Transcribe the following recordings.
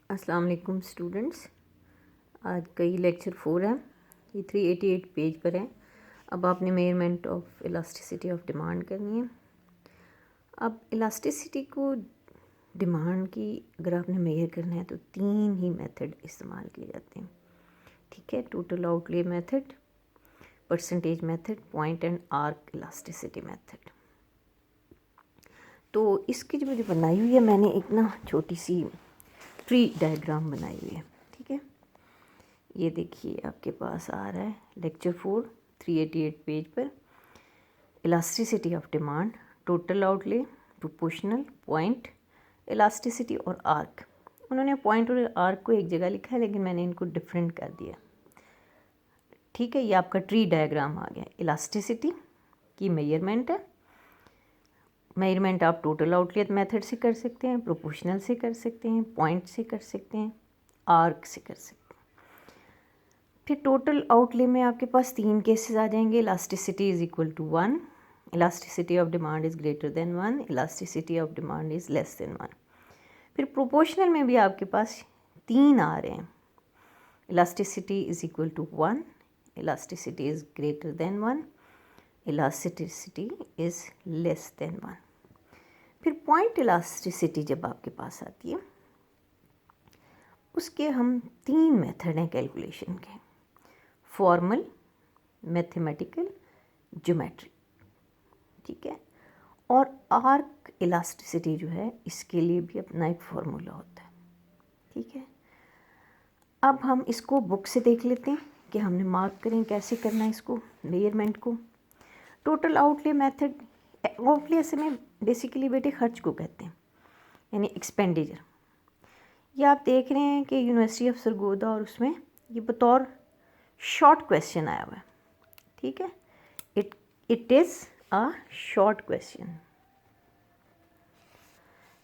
अस्सलाम वालेकुम स्टूडेंट्स। आज का ये लेक्चर 4 है। ये 388 पेज पर है। अब आपने measurement of elasticity of demand करनी है। अब इलास्टिसिटी को डिमांड की अगर आपने मेजर करना है तो 3 ही मेथड इस्तेमाल किए जाते हैं। ठीक है, total outlay method, percentage method, point and arc elasticity method. तो इसकी जो मुझे बनाई हुई है, मैंने एक ना छोटी सी ट्री डायग्राम बनाई हुई है। ठीक है, ये देखिए आपके पास आ रहा है लेक्चर 4 388 पेज पर। Elasticity of demand, total outlay, proportional, point, elasticity और आर्क। उन्होंने पॉइंट और आर्क को एक जगह लिखा है, लेकिन मैंने इनको डिफरेंट कर दिया। ठीक है, ये आपका ट्री डायग्राम आ गया। इलास्टिसिटी की मेजरमेंट है। मेजरमेंट आप टोटल आउटले मेथड से कर सकते हैं, प्रोपोर्शनल से कर सकते हैं, पॉइंट से कर सकते हैं, आर्क से कर सकते हैं। फिर टोटल आउटले में आपके पास 3 केसेस आ जाएंगे। Elasticity is equal to 1, elasticity of demand is greater than 1, elasticity of demand is less than 1। फिर प्रोपोर्शनल में भी आपके पास 3 आ रहे हैं। Elasticity is equal to 1, elasticity is greater than 1, elasticity is less than 1। फिर पॉइंट इलास्टिसिटी जब आपके पास आती है, उसके हम 3 मेथड हैं कैलकुलेशन के, फॉर्मल, मैथमेटिकल, ज्योमेट्री। ठीक है, और आर्क इलास्टिसिटी जो है, इसके लिए भी अपना एक फार्मूला होता है। ठीक है, अब हम इसको बुक से देख लेते हैं कि हमने मार्क करें कैसे करना है इसको मेजरमेंट को। टोटल आउटले मेथड, आउटले से में बेसिकली बेटे खर्च को कहते हैं, यानी एक्सपेंडिचर। ये आप देख रहे हैं कि यूनिवर्सिटी ऑफ सरगोदा और उसमें ये बतौर शॉर्ट क्वेश्चन आया हुआ है। ठीक है, it is a short question.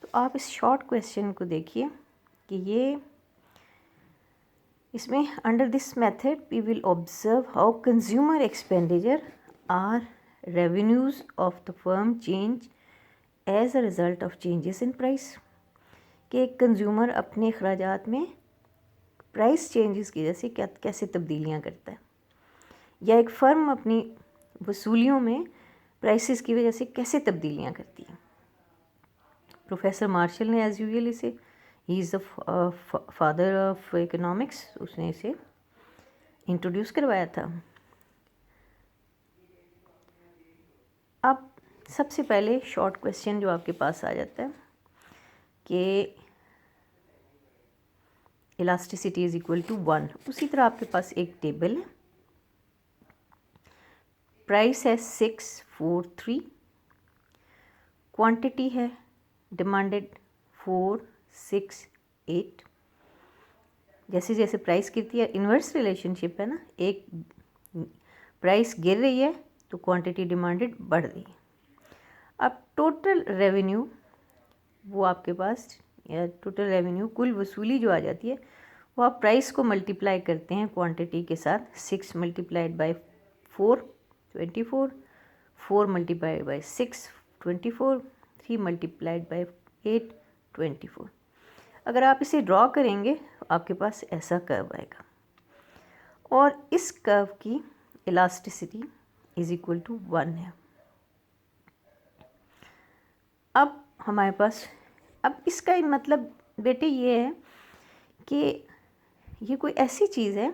तो आप इस शॉर्ट क्वेश्चन को देखिए कि ये इसमें under this method we will observe how consumer expenditure or revenues of the firm change as a result of changes in price. कि एक कंज्यूमर अपने अखराजात में प्राइस चेंजेस की वजह से क्या कैसे तब्दीलियाँ करता है, या एक फर्म अपनी वसूलियों में प्राइसेस की वजह से कैसे तब्दीलियाँ करती है। प्रोफेसर मार्शल ने एज यूजुअल इसे, he is the father of economics, उसने इसे इंट्रोड्यूस करवाया था। अब सबसे पहले शॉर्ट क्वेश्चन जो आपके पास आ जाता है कि इलास्टिसिटी इज इक्वल टू 1। उसी तरह आपके पास एक टेबल है, प्राइस है 643, क्वांटिटी है डिमांडेड 468। जैसे जैसे प्राइस गिरती है, इन्वर्स रिलेशनशिप है ना, एक प्राइस गिर रही है तो क्वांटिटी डिमांडेड बढ़ रही है। अब टोटल रेवेन्यू, वो आपके पास, या टोटल रेवेन्यू कुल वसूली जो आ जाती है, वो आप प्राइस को मल्टीप्लाई करते हैं क्वांटिटी के साथ। 6 multiplied by 4 24, 4 multiplied by 6 24, 3 multiplied by 8 24। अगर आप इसे ड्रॉ करेंगे आपके पास ऐसा कर्व आएगा, और इस कर्व की इलास्टिसिटी इज इक्वल टू 1 है। अब हमारे पास, अब इसका मतलब बेटे ये है कि ये कोई ऐसी चीज़ है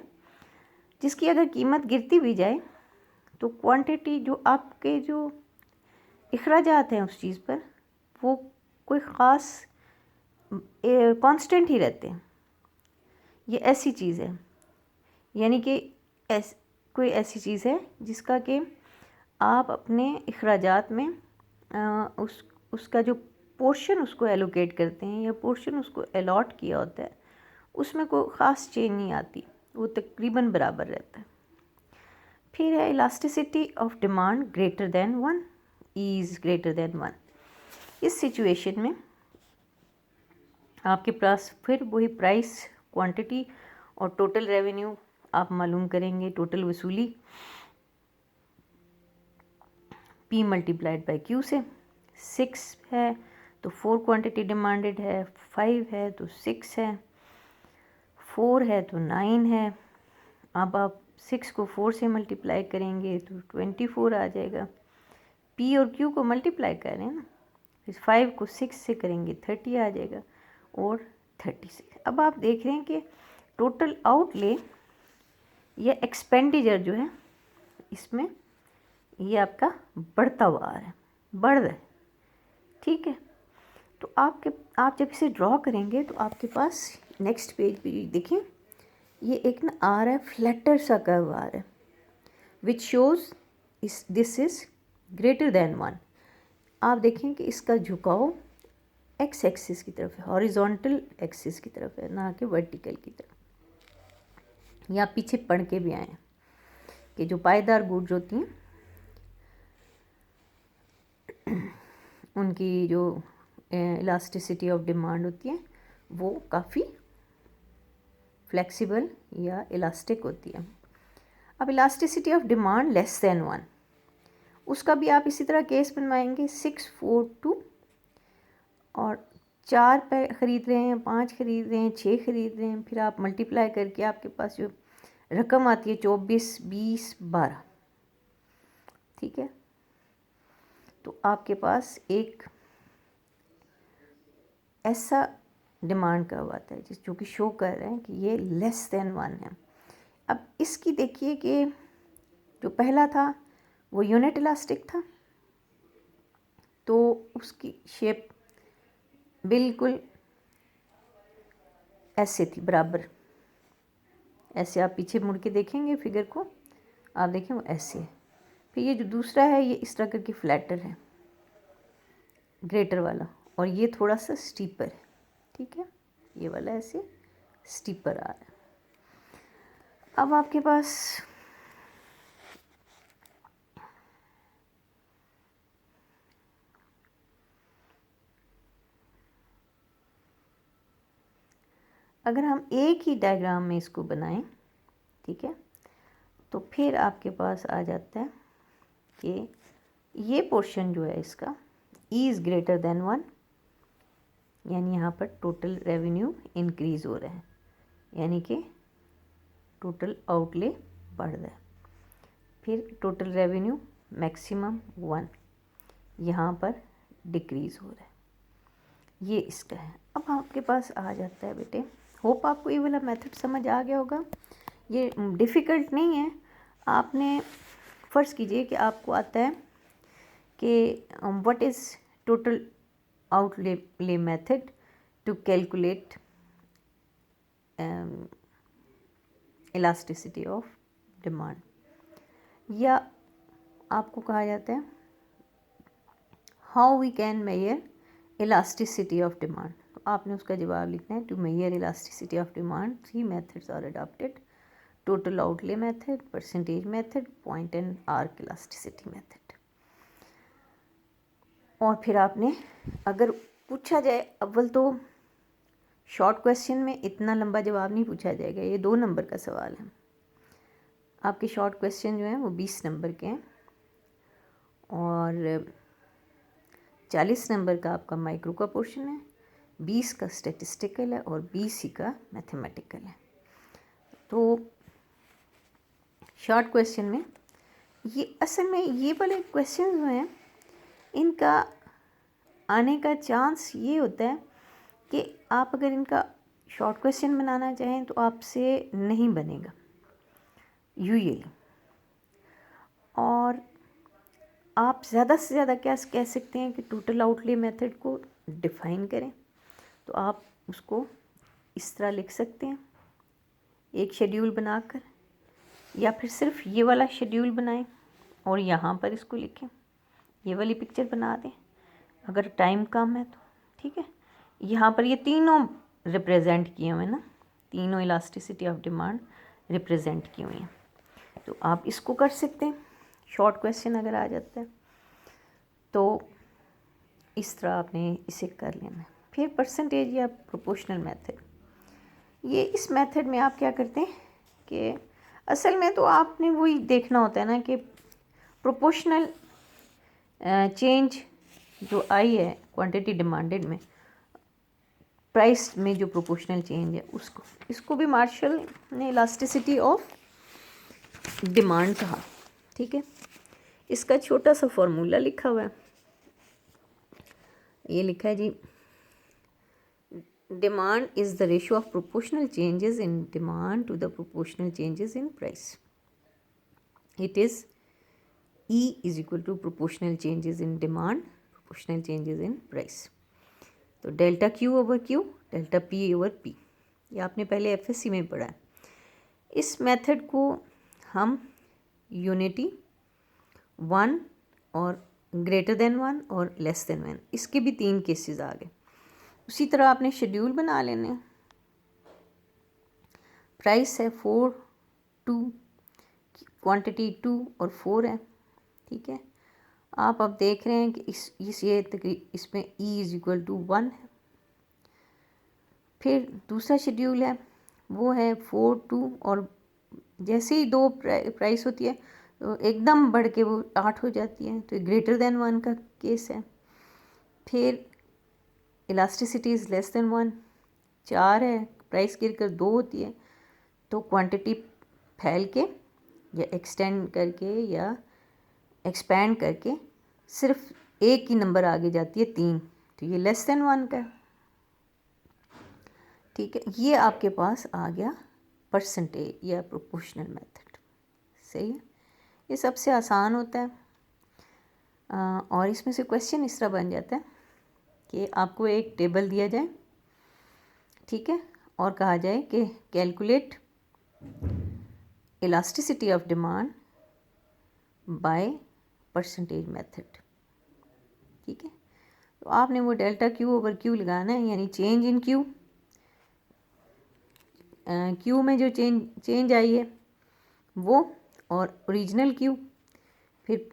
जिसकी अगर कीमत गिरती भी जाए तो क्वांटिटी जो आपके जो अखराजात हैं उस चीज़ पर, वो कोई ख़ास कांस्टेंट ही रहते हैं। ये ऐसी चीज़ है, यानी कि कोई ऐसी चीज़ है जिसका कि आप अपने अखराजात में उसका जो पोर्शन उसको एलोकेट करते हैं, या पोर्शन उसको अलॉट किया होता है, उसमें कोई ख़ास चेंज नहीं आती, वो तकरीबन बराबर रहता है। फिर है elasticity of demand greater than 1, is greater than 1। इस सिचुएशन में आपके पास फिर वही प्राइस, क्वांटिटी और टोटल रेवेन्यू आप मालूम करेंगे। टोटल वसूली P मल्टीप्लाइड बाई Q से, 6 है तो 4 क्वांटिटी डिमांडेड है, 5 है तो 6 है, 4 है तो 9 है। अब आप 6 को 4 से मल्टीप्लाई करेंगे तो 24 आ जाएगा। पी और क्यू को मल्टीप्लाई कर रहे हैं ना, फिर 5 को 6 से करेंगे 30 आ जाएगा और 36। अब आप देख रहे हैं कि टोटल आउटले या एक्सपेंडिचर जो है इसमें ये आपका बढ़ता हुआ आ रहा है, बढ़ रहा है, ठीक है। तो आप जब इसे ड्रॉ करेंगे तो आपके पास नेक्स्ट पेज पे देखिए ये एक ना आ रहा है, फ्लैटर सा कर्व आ रहा है, which shows this is greater than 1। आप देखें कि इसका झुकाव एक्स एक्सिस की तरफ है, हॉरिजॉन्टल एक्सिस की तरफ है, ना कि वर्टिकल की तरफ। या पीछे पढ़ के भी आए हैं कि जो पायदार गुड्स होती हैं उनकी जो इलास्टिसिटी ऑफ डिमांड होती है वो काफ़ी फ्लेक्सिबल या इलास्टिक होती है। अब elasticity of demand less than 1, उसका भी आप इसी तरह केस बनवाएंगे। 6, 4, 2 और 4 पे ख़रीद रहे हैं, 5 ख़रीद रहे हैं, 6 ख़रीद रहे हैं, फिर आप मल्टीप्लाई करके आपके पास जो रकम आती है 24, 20, 12, ठीक है। तो आपके पास एक ऐसा डिमांड कर्व आता है जो कि शो कर रहे हैं कि ये लेस देन 1 है। अब इसकी देखिए कि जो पहला था वो यूनिट इलास्टिक था, तो उसकी शेप बिल्कुल ऐसे थी, बराबर ऐसे। आप पीछे मुड़ के देखेंगे फिगर को, आप देखें वो ऐसे है। फिर ये जो दूसरा है ये इस तरह करके फ्लैटर है, ग्रेटर वाला, और ये थोड़ा सा स्टीपर है, ठीक है। ये वाला ऐसे स्टीपर आ रहा है। अब आपके पास अगर हम एक ही डायग्राम में इसको बनाएं, ठीक है, तो फिर आपके पास आ जाता है कि ये पोर्शन जो है इसका ई इज़ ग्रेटर देन 1, यानी यहाँ पर टोटल रेवेन्यू इंक्रीज हो रहा है, यानी कि टोटल आउटले बढ़ रहा है। फिर टोटल रेवेन्यू मैक्सिमम 1 यहाँ पर डिक्रीज़ हो रहा है, ये इसका है। अब आपके पास आ जाता है बेटे, होप आपको ये वाला मेथड समझ आ गया होगा। ये डिफ़िकल्ट नहीं है। आपने फ़र्ज़ कीजिए कि आपको आता है कि what is total outlay method to calculate elasticity of demand, या आपको कहा जाता है how we can measure elasticity of demand. तो आपने उसका जवाब लिखना है, to measure elasticity of demand 3 methods are adopted, total outlay method, percentage method, point and arc elasticity method. और फिर आपने अगर पूछा जाए, अव्वल तो शॉर्ट क्वेश्चन में इतना लंबा जवाब नहीं पूछा जाएगा, ये 2 नंबर का सवाल है। आपके शॉर्ट क्वेश्चन जो हैं वो 20 नंबर के हैं और 40 नंबर का आपका माइक्रो का पोर्शन है, 20 का स्टैटिस्टिकल है और 20 ही का मैथमेटिकल है। तो शॉर्ट क्वेश्चन में ये असल में ये वाले क्वेश्चन जो हैं इनका आने का चांस ये होता है कि आप अगर इनका शॉर्ट क्वेश्चन बनाना चाहें तो आपसे नहीं बनेगा यूजुअली, और आप ज़्यादा से ज़्यादा क्या कह सकते हैं कि टोटल आउटले मेथड को डिफ़ाइन करें। तो आप उसको इस तरह लिख सकते हैं, एक शेड्यूल बनाकर, या फिर सिर्फ ये वाला शेड्यूल बनाएं और यहाँ पर इसको लिखें, ये वाली पिक्चर बना दें अगर टाइम कम है तो, ठीक है। यहाँ पर ये तीनों रिप्रेजेंट किए हुए हैं ना, तीनों इलास्टिसिटी ऑफ डिमांड रिप्रेजेंट की हुई हैं। तो आप इसको कर सकते हैं, शॉर्ट क्वेश्चन अगर आ जाता है तो इस तरह आपने इसे कर लेना है। फिर परसेंटेज या प्रोपोर्शनल मेथड, ये इस मेथड में आप क्या करते हैं कि असल में तो आपने वही देखना होता है ना कि प्रोपोर्शनल चेंज जो आई है क्वांटिटी डिमांडेड में, प्राइस में जो प्रोपोर्शनल चेंज है उसको, इसको भी मार्शल ने इलास्टिसिटी ऑफ डिमांड कहा। ठीक है, इसका छोटा सा फॉर्मूला लिखा हुआ है, ये लिखा है जी, demand is the ratio of proportional changes in demand to the proportional changes in price. It is E is equal to proportional changes in demand proportional changes in price. तो delta Q over Q, delta P over P, ये आपने पहले FSC में पढ़ा है। इस method को हम यूनिटी 1 और ग्रेटर देन 1 और लेस देन 1, इसके भी 3 केसेस आ गए। उसी तरह आपने शेड्यूल बना लेने, प्राइस है 4 2, क्वांटिटी 2 और 4 है। ठीक है, आप अब देख रहे हैं कि इसमें E इज इक्वल टू 1 है। फिर दूसरा शेड्यूल है, वो है 4 2, और जैसे ही 2 प्राइस होती है तो एकदम बढ़ के वो 8 हो जाती है, तो ग्रेटर देन 1 का केस है। फिर इलास्टिसिटी इज़ लेस देन 1, 4 है, प्राइस गिरकर 2 होती है, तो क्वांटिटी फैल के या एक्सटेंड करके या एक्सपैंड करके सिर्फ एक ही नंबर आगे जाती है 3, तो ये लेस देन 1 का। ठीक है, ये आपके पास आ गया परसेंटेज या प्रोपोर्शनल मेथड। सही है, ये सबसे आसान होता है। और इसमें से क्वेश्चन इस तरह बन जाता है कि आपको एक टेबल दिया जाए, ठीक है, और कहा जाए कि calculate elasticity of demand by percentage method. ठीक है, तो आपने वो डेल्टा Q ओवर Q लगाना है, यानी चेंज इन Q, Q में जो चेंज आई है वो, और ओरिजिनल Q, फिर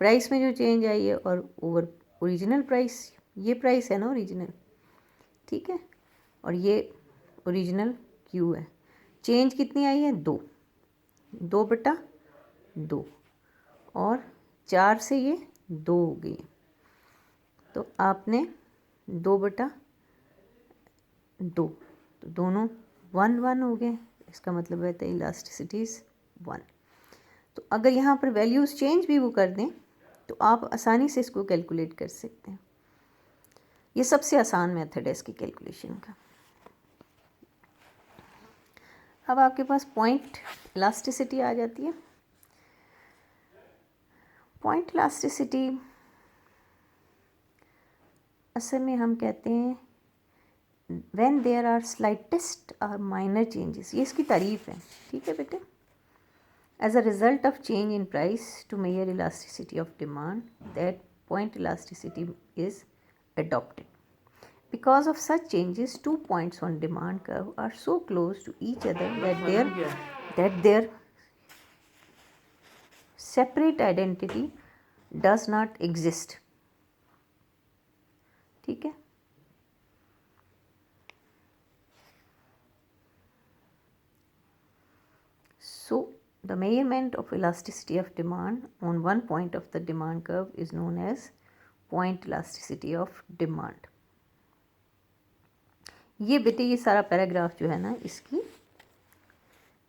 प्राइस में जो चेंज आई है और ओवर ओरिजिनल प्राइस, ये प्राइस है ना ओरिजिनल। ठीक है, और ये ओरिजिनल Q है। चेंज कितनी आई है? 2, 2/2, और 4 से ये 2 हो गई, तो आपने 2/2, तो दोनों 1 1 हो गए, इसका मतलब रहता है इलास्टिसिटी इज़ 1। तो अगर यहाँ पर वैल्यूज़ चेंज भी वो कर दें तो आप आसानी से इसको कैलकुलेट कर सकते हैं। ये सबसे आसान मेथड है इसकी कैलकुलेशन का। अब आपके पास पॉइंट इलास्टिसिटी आ जाती है। पॉइंट इलास्टिसिटी असल में हम कहते हैं व्हेन देयर आर स्लाइटेस्ट और माइनर चेंजेस, ये इसकी तारीफ है। ठीक है बेटे, as a result of change in price to measure elasticity of demand, that point elasticity is adopted. Because of such changes, 2 points on demand curve are so close to each other that their separate identity does not exist. ठीक है, so the measurement of elasticity of demand on one point of the demand curve is known as point elasticity of demand. ये बेटे ये सारा paragraph जो है ना,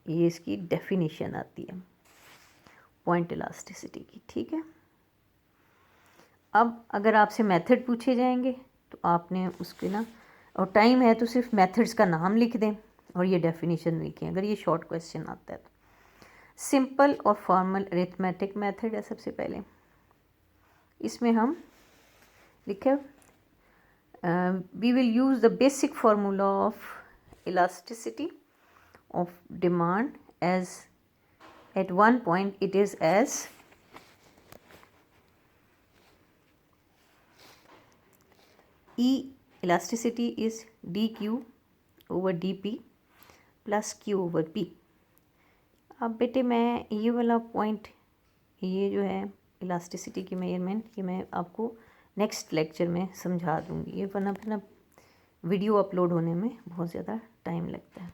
ये इसकी डेफिनेशन आती है पॉइंट इलास्टिसिटी की। ठीक है, अब अगर आपसे मेथड पूछे जाएंगे तो आपने उसके ना, और टाइम है तो सिर्फ मेथड्स का नाम लिख दें और ये डेफिनेशन लिखें, अगर ये शॉर्ट क्वेश्चन आता है तो। सिंपल और फॉर्मल अरिथमेटिक मेथड है सबसे पहले, इसमें हम लिखे we will use the basic formula of elasticity of demand as at one point it is as E elasticity is dq over dp plus q over p। अब बेटे मैं ये वाला पॉइंट, ये जो है इलास्टिसिटी की मेजरमेंट, ये मैं आपको नेक्स्ट लेक्चर में समझा दूँगी, ये वरना वीडियो अपलोड होने में बहुत ज़्यादा टाइम लगता है।